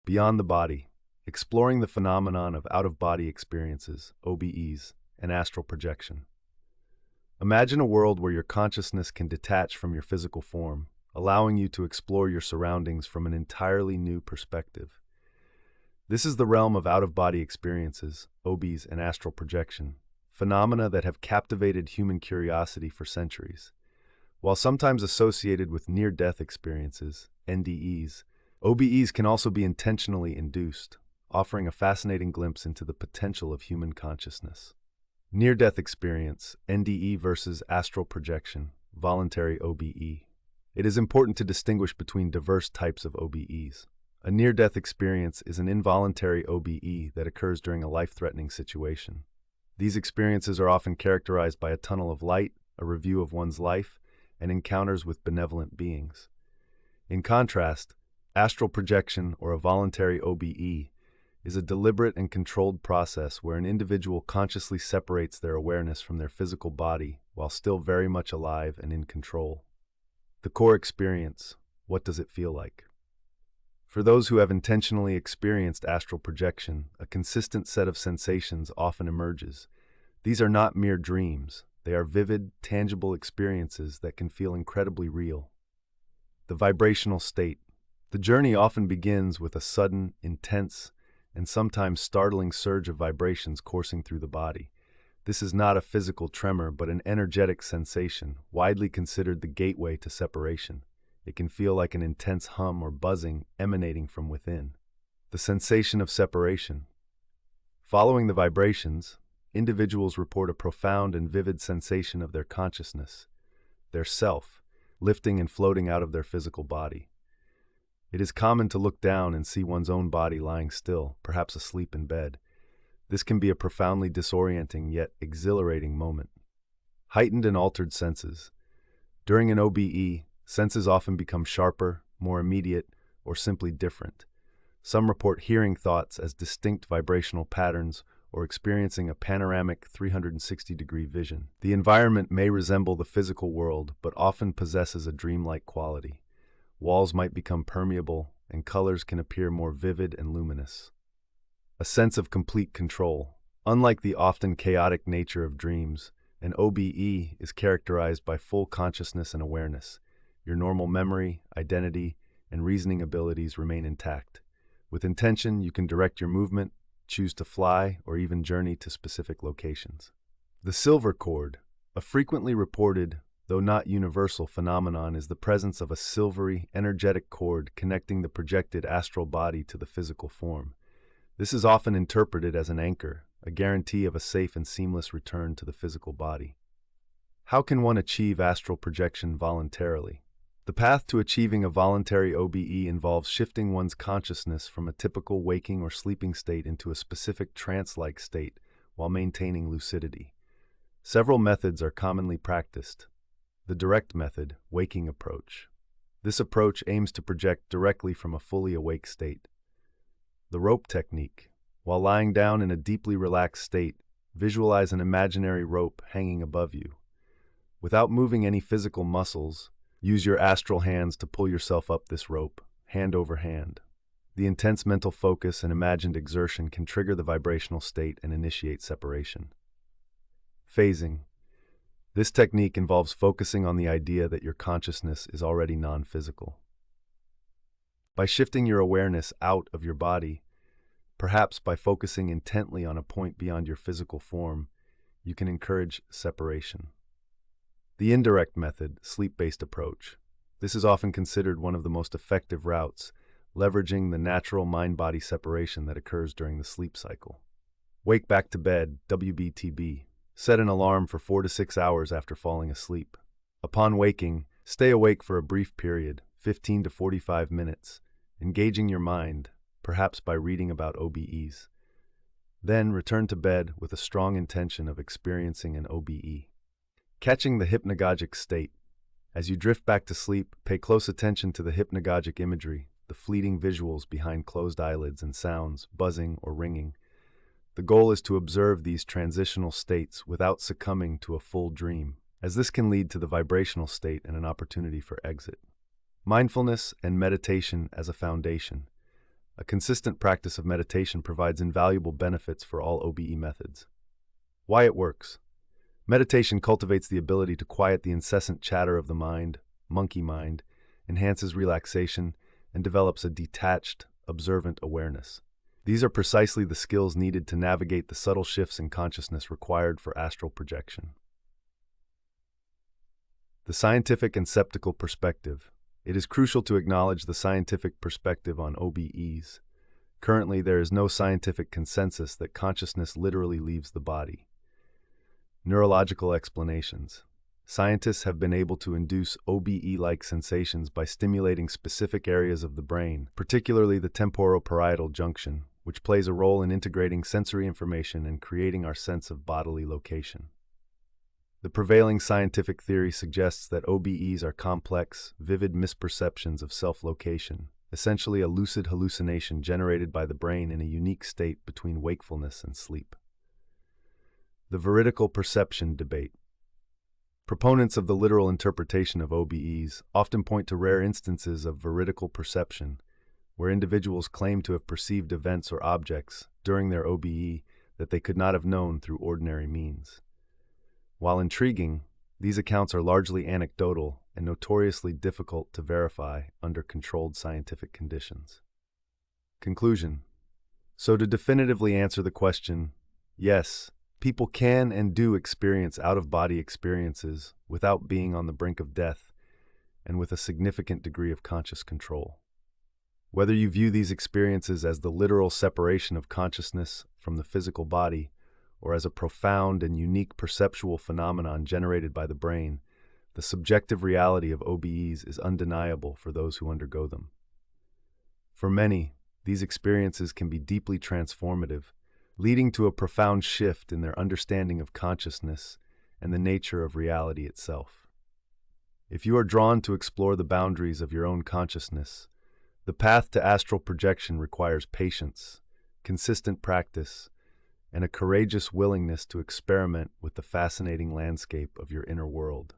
Beyond the body, exploring the phenomenon of out-of-body experiences, OBEs, and astral projection. Imagine a world where your consciousness can detach from your physical form, allowing you to explore your surroundings from an entirely new perspective. This is the realm of out-of-body experiences, OBEs, and astral projection, phenomena that have captivated human curiosity for centuries. While sometimes associated with near-death experiences, NDEs, OBEs can also be intentionally induced, offering a fascinating glimpse into the potential of human consciousness. Near-death experience, NDE versus astral projection, voluntary OBE. It is important to distinguish between diverse types of OBEs. A near-death experience is an involuntary OBE that occurs during a life-threatening situation. These experiences are often characterized by a tunnel of light, a review of one's life, and encounters with benevolent beings. In contrast, astral projection, or a voluntary OBE, is a deliberate and controlled process where an individual consciously separates their awareness from their physical body while still very much alive and in control. The core experience: what does it feel like? For those who have intentionally experienced astral projection, a consistent set of sensations often emerges. These are not mere dreams. They are vivid, tangible experiences that can feel incredibly real. The vibrational state. The journey often begins with a sudden, intense, and sometimes startling surge of vibrations coursing through the body. This is not a physical tremor, but an energetic sensation, widely considered the gateway to separation. It can feel like an intense hum or buzzing emanating from within. The sensation of separation. Following the vibrations, individuals report a profound and vivid sensation of their consciousness, their self, lifting and floating out of their physical body. It is common to look down and see one's own body lying still, perhaps asleep in bed. This can be a profoundly disorienting yet exhilarating moment. Heightened and altered senses. During an OBE, senses often become sharper, more immediate, or simply different. Some report hearing thoughts as distinct vibrational patterns or experiencing a panoramic 360-degree vision. The environment may resemble the physical world, but often possesses a dreamlike quality. Walls might become permeable, and colors can appear more vivid and luminous. A sense of complete control. Unlike the often chaotic nature of dreams, an OBE is characterized by full consciousness and awareness. Your normal memory, identity, and reasoning abilities remain intact. With intention, you can direct your movement, choose to fly, or even journey to specific locations. The silver cord. A frequently reported, though not universal, phenomenon is the presence of a silvery, energetic cord connecting the projected astral body to the physical form. This is often interpreted as an anchor, a guarantee of a safe and seamless return to the physical body. How can one achieve astral projection voluntarily? The path to achieving a voluntary OBE involves shifting one's consciousness from a typical waking or sleeping state into a specific trance-like state while maintaining lucidity. Several methods are commonly practiced. The direct method, waking approach. This approach aims to project directly from a fully awake state. The rope technique. While lying down in a deeply relaxed state, visualize an imaginary rope hanging above you. Without moving any physical muscles, use your astral hands to pull yourself up this rope, hand over hand. The intense mental focus and imagined exertion can trigger the vibrational state and initiate separation. Phasing. This technique involves focusing on the idea that your consciousness is already non-physical. By shifting your awareness out of your body, perhaps by focusing intently on a point beyond your physical form, you can encourage separation. The indirect method, sleep-based approach. This is often considered one of the most effective routes, leveraging the natural mind-body separation that occurs during the sleep cycle. Wake back to bed, WBTB. Set an alarm for 4 to 6 hours after falling asleep. Upon waking, stay awake for a brief period, 15 to 45 minutes, engaging your mind, perhaps by reading about OBEs. Then return to bed with a strong intention of experiencing an OBE. Catching the hypnagogic state. As you drift back to sleep, pay close attention to the hypnagogic imagery, the fleeting visuals behind closed eyelids and sounds, buzzing or ringing. The goal is to observe these transitional states without succumbing to a full dream, as this can lead to the vibrational state and an opportunity for exit. Mindfulness and meditation as a foundation. A consistent practice of meditation provides invaluable benefits for all OBE methods. Why it works. Meditation cultivates the ability to quiet the incessant chatter of the mind, monkey mind, enhances relaxation, and develops a detached, observant awareness. These are precisely the skills needed to navigate the subtle shifts in consciousness required for astral projection. The scientific and skeptical perspective. It is crucial to acknowledge the scientific perspective on OBEs. Currently, there is no scientific consensus that consciousness literally leaves the body. Neurological explanations. Scientists have been able to induce OBE-like sensations by stimulating specific areas of the brain, particularly the temporoparietal junction, which plays a role in integrating sensory information and creating our sense of bodily location. The prevailing scientific theory suggests that OBEs are complex, vivid misperceptions of self-location, essentially a lucid hallucination generated by the brain in a unique state between wakefulness and sleep. The veridical perception debate. Proponents of the literal interpretation of OBEs often point to rare instances of veridical perception, where individuals claim to have perceived events or objects during their OBE that they could not have known through ordinary means. While intriguing, these accounts are largely anecdotal and notoriously difficult to verify under controlled scientific conditions. Conclusion. So to definitively answer the question, yes, people can and do experience out-of-body experiences without being on the brink of death and with a significant degree of conscious control. Whether you view these experiences as the literal separation of consciousness from the physical body, or as a profound and unique perceptual phenomenon generated by the brain, the subjective reality of OBEs is undeniable for those who undergo them. For many, these experiences can be deeply transformative, leading to a profound shift in their understanding of consciousness and the nature of reality itself. If you are drawn to explore the boundaries of your own consciousness, the path to astral projection requires patience, consistent practice, and a courageous willingness to experiment with the fascinating landscape of your inner world.